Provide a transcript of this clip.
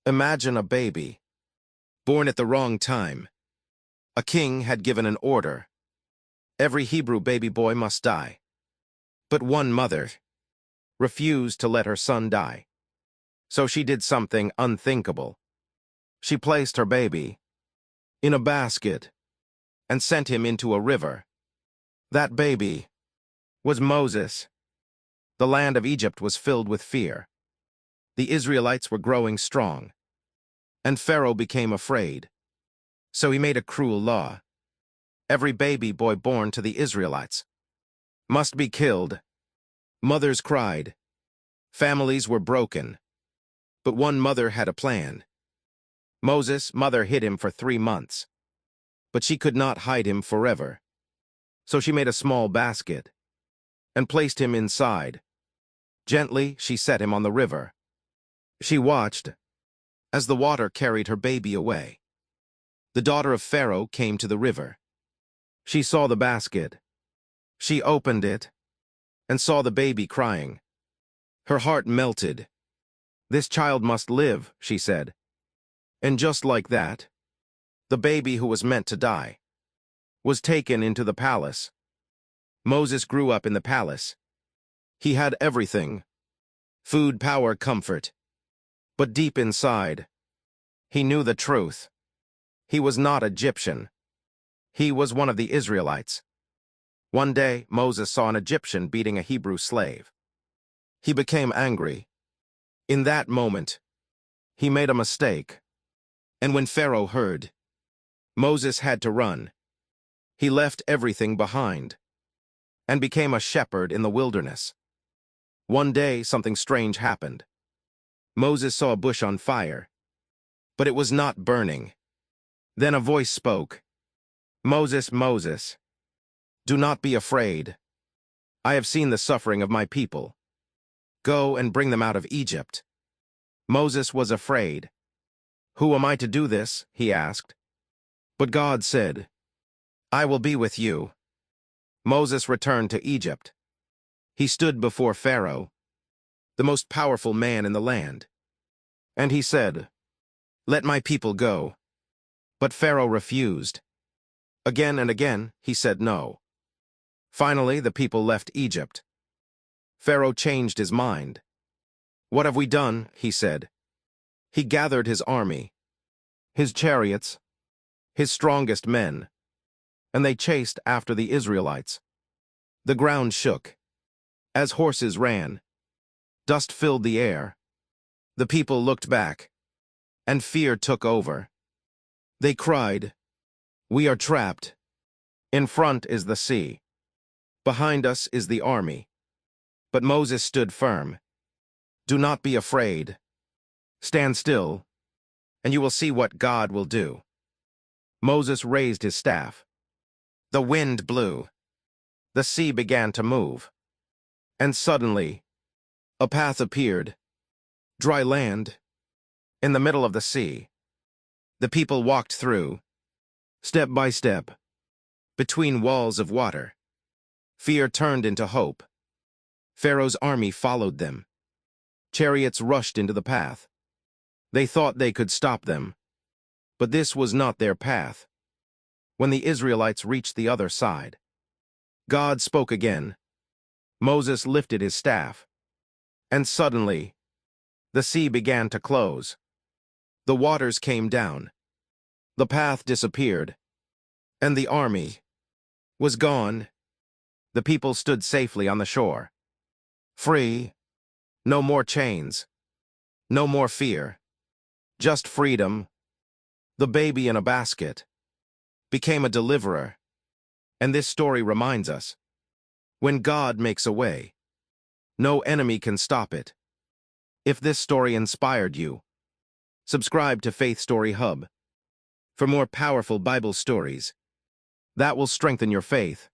Imagine a baby, born at the wrong time. A king had given an order. Every Hebrew baby boy must die. But one mother refused to let her son die. So she did something unthinkable. She placed her baby in a basket and sent him into a river. That baby was Moses. The land of Egypt was filled with fear. The Israelites were growing strong, and Pharaoh became afraid. So he made a cruel law. Every baby boy born to the Israelites must be killed. Mothers cried. Families were broken. But one mother had a plan. Moses' mother hid him for 3 months. But she could not hide him forever. So she made a small basket and placed him inside. Gently, she set him on the river. She watched as the water carried her baby away. The daughter of Pharaoh came to the river. She saw the basket. She opened it and saw the baby crying. Her heart melted. "This child must live," she said. And just like that, the baby who was meant to die was taken into the palace. Moses grew up in the palace. He had everything: food, power, comfort. But deep inside, he knew the truth. He was not Egyptian. He was one of the Israelites. One day, Moses saw an Egyptian beating a Hebrew slave. He became angry. In that moment, he made a mistake. And when Pharaoh heard, Moses had to run. He left everything behind and became a shepherd in the wilderness. One day, something strange happened. Moses saw a bush on fire, but it was not burning. Then a voice spoke. "Moses, Moses, do not be afraid. I have seen the suffering of my people. Go and bring them out of Egypt." Moses was afraid. "Who am I to do this?" he asked. But God said, "I will be with you." Moses returned to Egypt. He stood before Pharaoh, the most powerful man in the land. And he said, "Let my people go." But Pharaoh refused. Again and again, he said no. Finally, the people left Egypt. Pharaoh changed his mind. "What have we done?" he said. He gathered his army, his chariots, his strongest men, and they chased after the Israelites. The ground shook as horses ran. Dust filled the air. The people looked back, and fear took over. They cried, "We are trapped. In front is the sea. Behind us is the army." But Moses stood firm. "Do not be afraid. Stand still, and you will see what God will do." Moses raised his staff. The wind blew. The sea began to move. And suddenly, a path appeared. Dry land, in the middle of the sea. The people walked through, step by step, between walls of water. Fear turned into hope. Pharaoh's army followed them. Chariots rushed into the path. They thought they could stop them, but this was not their path. When the Israelites reached the other side, God spoke again. Moses lifted his staff, and suddenly, the sea began to close. The waters came down. The path disappeared, and the army was gone. The people stood safely on the shore. Free. No more chains. No more fear. Just freedom. The baby in a basket became a deliverer. And this story reminds us, when God makes a way, no enemy can stop it. If this story inspired you, subscribe to Faith Story Hub for more powerful Bible stories that will strengthen your faith.